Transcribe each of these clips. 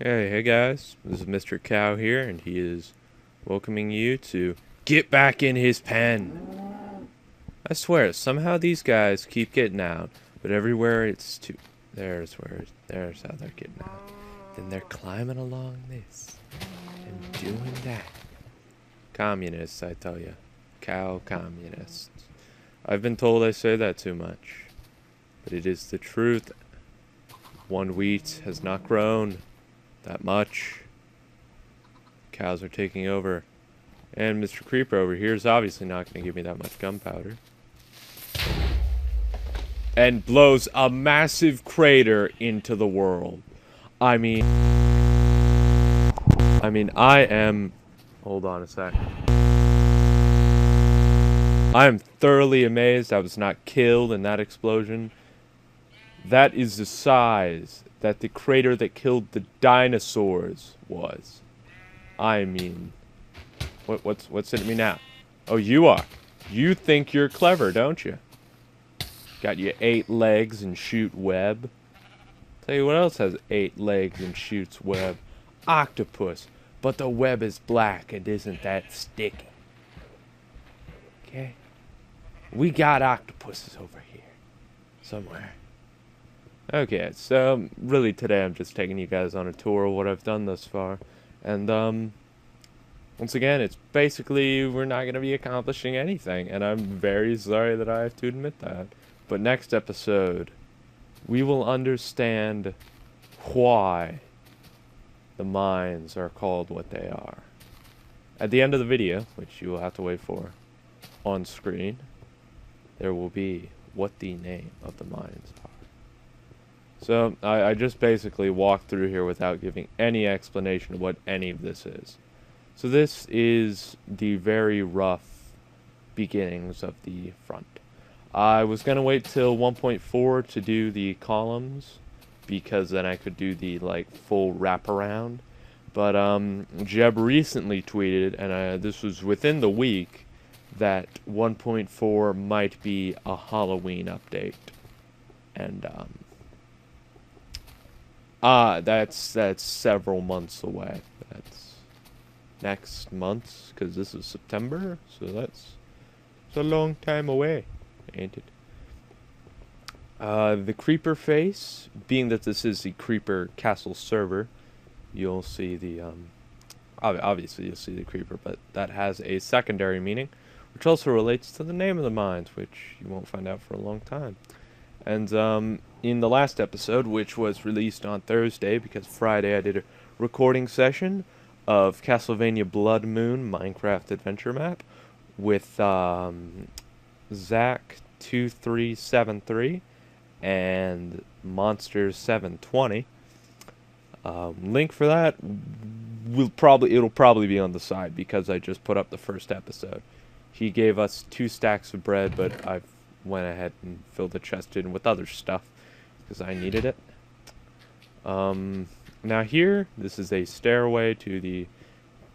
Hey guys, this is Mr. Cow here, and he is welcoming you to get back in his pen. I swear, somehow these guys keep getting out, but everywhere it's too. There's how they're getting out. Then they're climbing along this and doing that. Communists, I tell you. Cow communists. I've been told I say that too much, but it is the truth. One wheat has not grown that much. Cows are taking over. And Mr. Creeper over here is obviously not going to give me that much gunpowder. And blows a massive crater into the world. I am... Hold on a sec. I am thoroughly amazed I was not killed in that explosion. That is the size that the crater that killed the dinosaurs was. I mean, what's hitting me now? Oh, you are. You think you're clever, don't you? Got your 8 legs and shoot web. Tell you what else has 8 legs and shoots web. Octopus. But the web is black and isn't that sticky. Okay? We got octopuses over here. Somewhere. Okay, so really today I'm just taking you guys on a tour of what I've done thus far. And once again, it's basically we're not going to be accomplishing anything, and I'm very sorry that I have to admit that. But next episode, we will understand why the mines are called what they are. At the end of the video, which you will have to wait for on screen, there will be what the name of the mines are. So, I just basically walked through here without giving any explanation of what any of this is. So this is the very rough beginnings of the front. I was going to wait till 1.4 to do the columns, because then I could do the, full wraparound. But, Jeb recently tweeted, and this was within the week, that 1.4 might be a Halloween update. And, that's several months away. That's next month, because this is September, so it's a long time away, ain't it? The creeper face, being that this is the creeper castle server, you'll see the, obviously you'll see the creeper, but that has a secondary meaning, which also relates to the name of the mines, which you won't find out for a long time. And, in the last episode, which was released on Thursday, because Friday I did a recording session of Castlevania Blood Moon Minecraft Adventure Map with Zach2373 and Monster720. Link for that it'll probably be on the side, because I just put up the first episode. He gave us 2 stacks of bread, but I've went ahead and filled the chest in with other stuff because I needed it. Now here, this is a stairway to the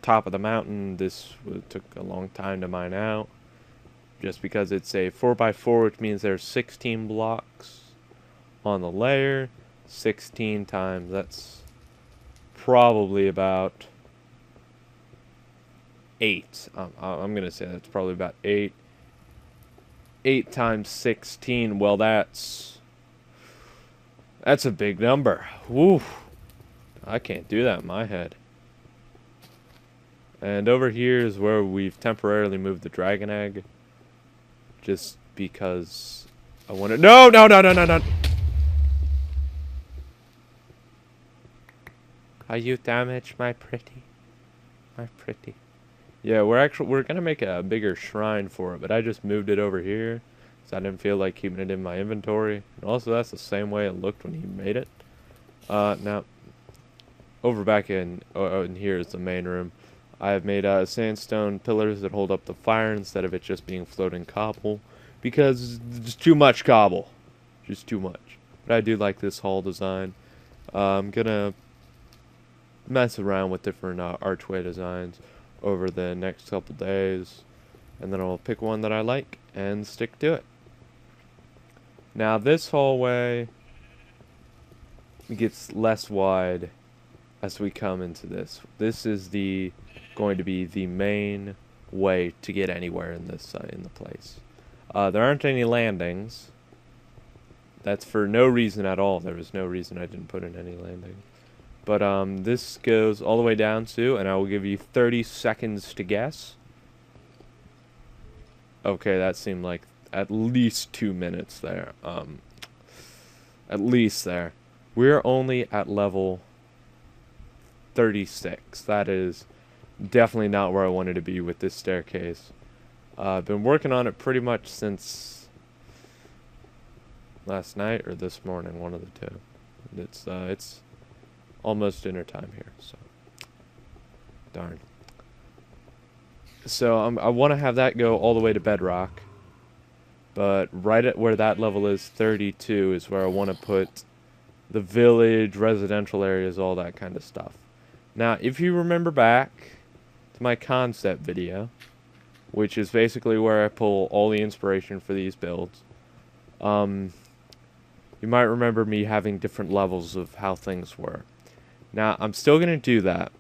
top of the mountain. This took a long time to mine out, just because it's a 4x4, which means there's 16 blocks on the layer. 16 times, that's probably about 8. I'm gonna say that's probably about 8. 8 times 16, well, that's a big number. Woo! I can't do that in my head. And over here is where we've temporarily moved the dragon egg, just because I want to... No! How you damage my pretty. Yeah, we're gonna make a bigger shrine for it, but I just moved it over here, so I didn't feel like keeping it in my inventory. And also, that's the same way it looked when he made it. Now, over back in here is the main room. I have made sandstone pillars that hold up the fire instead of it just being floating cobble, because it's too much cobble, just too much. But I do like this hall design. I'm gonna mess around with different archway designs over the next couple days, and then I'll pick one that I like and stick to it. Now this hallway gets less wide as we come into this. This is going to be the main way to get anywhere in this in the place. There aren't any landings. That's for no reason at all. There was no reason I didn't put in any landings. But this goes all the way down to, and I will give you 30 seconds to guess. Okay, that seemed like at least 2 minutes there. At least there. We're only at level 36. That is definitely not where I wanted to be with this staircase. I've been working on it pretty much since last night or this morning, one of the two. It's almost dinner time here, so darn. So I want to have that go all the way to bedrock, but right at where that level is, 32, is where I want to put the village, residential areas, all that kind of stuff. Now, if you remember back to my concept video, which is basically where I pull all the inspiration for these builds, you might remember me having different levels of how things were. Now, I'm still going to do that,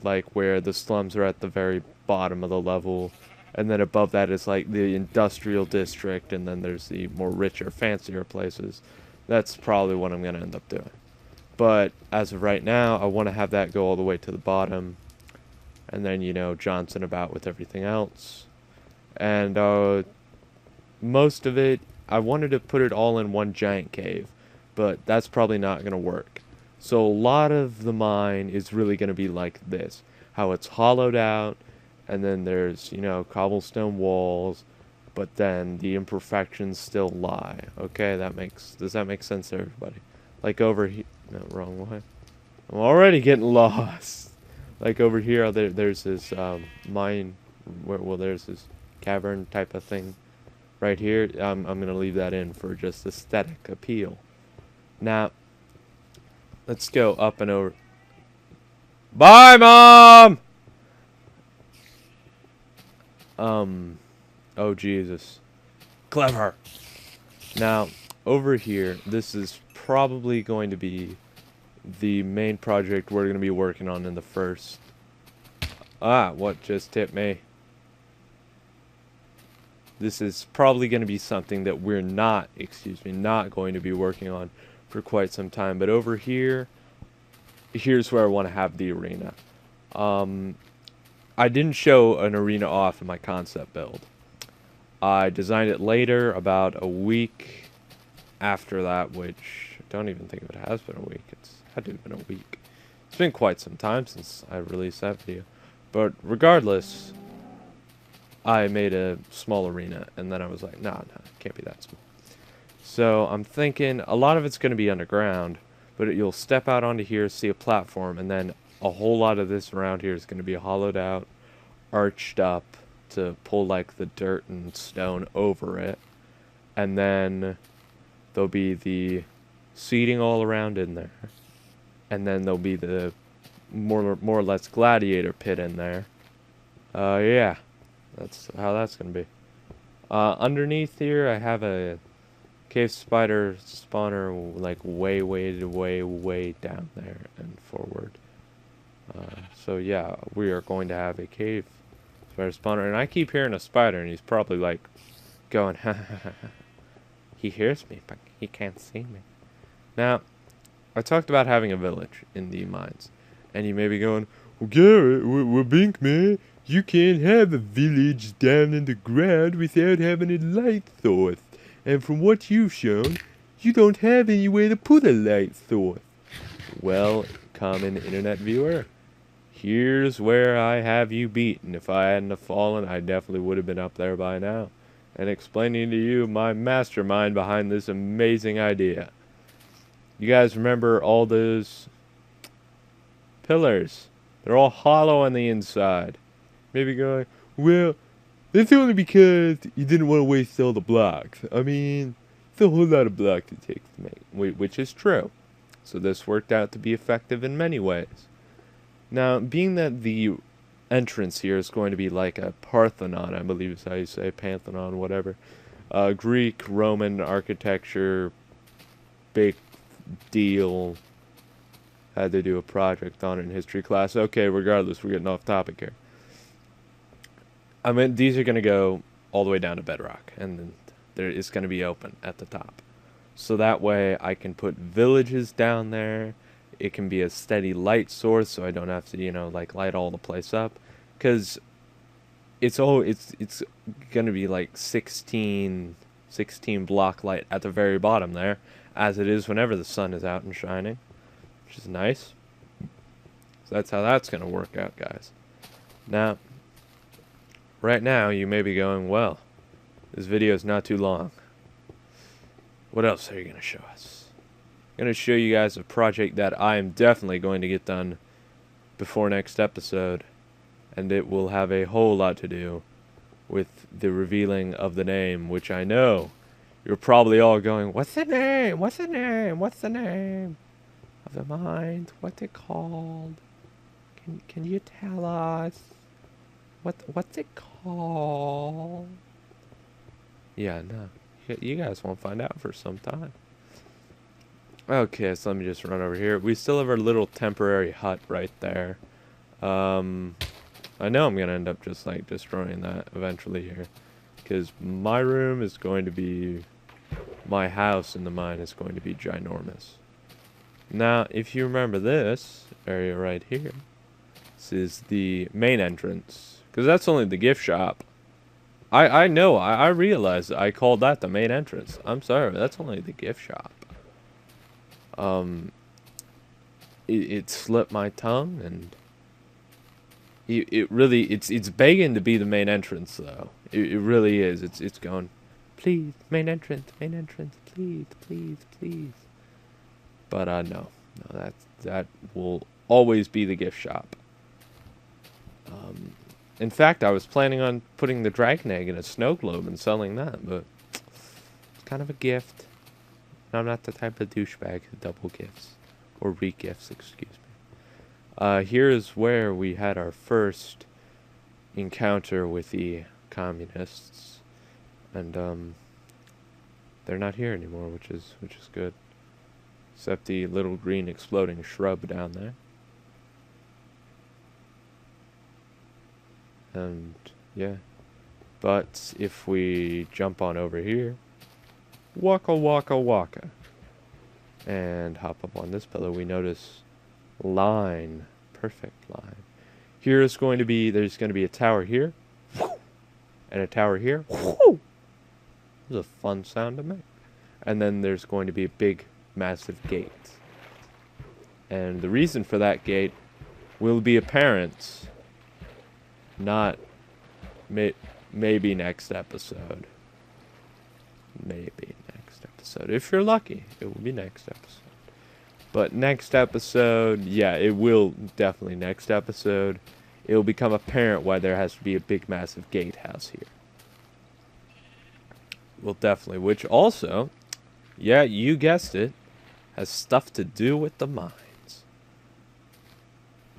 like where the slums are at the very bottom of the level, and then above that is like the industrial district, and then there's the more richer, fancier places. That's probably what I'm going to end up doing. But as of right now, I want to have that go all the way to the bottom, and then, you know, Johnson about with everything else. And most of it, I wanted to put it all in one giant cave, but that's probably not going to work. So a lot of the mine is really going to be like this, how it's hollowed out, and then there's, you know, cobblestone walls, but then the imperfections still lie. Okay, does that make sense to everybody? Like over here, no, wrong way. I'm already getting lost. Like over here, there's this mine, there's this cavern type of thing. Right here, I'm going to leave that in for just aesthetic appeal. Now, let's go up and over. Bye, Mom! Oh, Jesus. Clever! Now, over here, this is probably going to be the main project we're going to be working on in the first... Ah, what just hit me? This is probably going to be something that we're not going to be working on for quite some time. But over here, here's where I want to have the arena. I didn't show an arena off in my concept build. I designed it later, about a week after that, which I don't even think it has been a week. It's had to have been a week. It's been quite some time since I released that video. But regardless, I made a small arena, and then I was like, nah, it can't be that small. So I'm thinking a lot of it's going to be underground, but you'll step out onto here, see a platform, and then a whole lot of this around here is going to be hollowed out, arched up to pull like the dirt and stone over it. And then there'll be the seating all around in there. And then there'll be the more or less gladiator pit in there. Yeah, that's how that's going to be. Underneath here, I have a cave spider spawner like way down there and forward. So yeah, we are going to have a cave spider spawner, and I keep hearing a spider, and he's probably like going, ha ha ha ha. He hears me, but he can't see me. Now, I talked about having a village in the mines, and you may be going, well, Garrett, well, Bink, man, you can't have a village down in the ground without having a light source. And from what you've shown, you don't have any way to put a light source. Well, common internet viewer, here's where I have you beaten. If I hadn't have fallen, I definitely would have been up there by now, and explaining to you my mastermind behind this amazing idea. You guys remember all those pillars? They're all hollow on the inside. Maybe going, well, that's only because you didn't want to waste all the blocks. I mean, it's a whole lot of blocks it takes to make, which is true. So this worked out to be effective in many ways. Now, being that the entrance here is going to be like a Parthenon, I believe is how you say, Pantheon, whatever. Greek, Roman architecture, big deal. had to do a project on it in history class. Okay, regardless, we're getting off topic here. I mean, these are going to go all the way down to bedrock, and then there is going to be open at the top. So that way I can put villages down there. It can be a steady light source, so I don't have to, like light all the place up. Because it's going to be like 16 block light at the very bottom there, as it is whenever the sun is out and shining, which is nice. So that's how that's going to work out, guys. Now, right now, you may be going, well, this video is not too long. What else are you going to show us? I'm going to show you guys a project that I am definitely going to get done before next episode, and it will have a whole lot to do with the revealing of the name, which I know you're probably all going, what's the name? What's the name? What's the name of the mines? What's it called? Can you tell us? What's it called? Yeah, no. You guys won't find out for some time. Okay, so let me just run over here. We still have our little temporary hut right there. I know I'm going to end up just like destroying that eventually here. Because my room is going to be... My house in the mine is going to be ginormous. Now, if you remember this area right here, this is the main entrance. Because that's only the gift shop. I know, I realized I called that the main entrance. I'm sorry, that's only the gift shop. It slipped my tongue, and it's begging to be the main entrance, though. It really is. It's going, please, main entrance, please, please, please. But no, that will always be the gift shop. In fact, I was planning on putting the dragon egg in a snow globe and selling that, but it's kind of a gift. I'm not the type of douchebag who double gifts. Or re-gifts, excuse me. Here is where we had our first encounter with the communists. And, they're not here anymore, which is good. Except the little green exploding shrub down there. And, yeah. But if we jump on over here, waka waka waka, and hop up on this pillar, we notice line, perfect line. Here is going to be, there's going to be a tower here, and a tower here. This is a fun sound to make. And then there's going to be a big, massive gate. And the reason for that gate will be apparent, not maybe next episode. Maybe next episode. If you're lucky, it will be next episode. But next episode, yeah, it will definitely next episode. It will become apparent why there has to be a big, massive gatehouse here. Well, definitely. Which also, yeah, you guessed it, has stuff to do with the mines.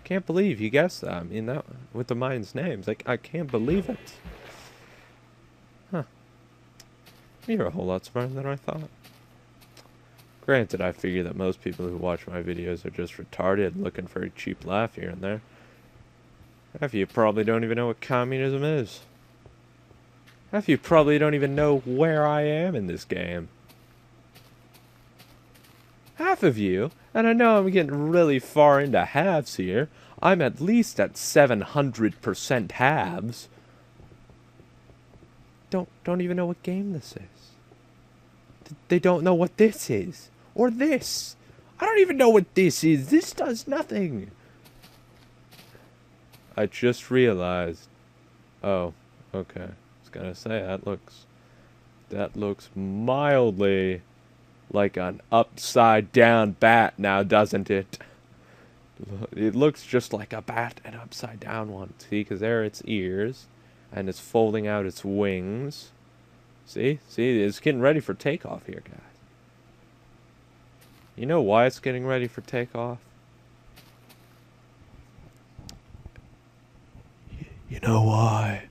Can't believe you guessed that. I mean, that with the mines' names, like, I can't believe it. Huh. You're a whole lot smarter than I thought. Granted, I figure that most people who watch my videos are just retarded, looking for a cheap laugh here and there. Half of you probably don't even know what communism is. Half of you probably don't even know where I am in this game. Half of you, and I know I'm getting really far into halves here, I'm at least at 700% halves. Don't even know what game this is. They don't know what this is. Or this. I don't even know what this is. This does nothing. I just realized. Oh, okay. I was gonna say, that looks mildly like an upside down bat now, doesn't it? It looks just like a bat, an upside down one. See, because there are its ears, and it's folding out its wings. See, it's getting ready for takeoff here, guys. You know why it's getting ready for takeoff? You know why?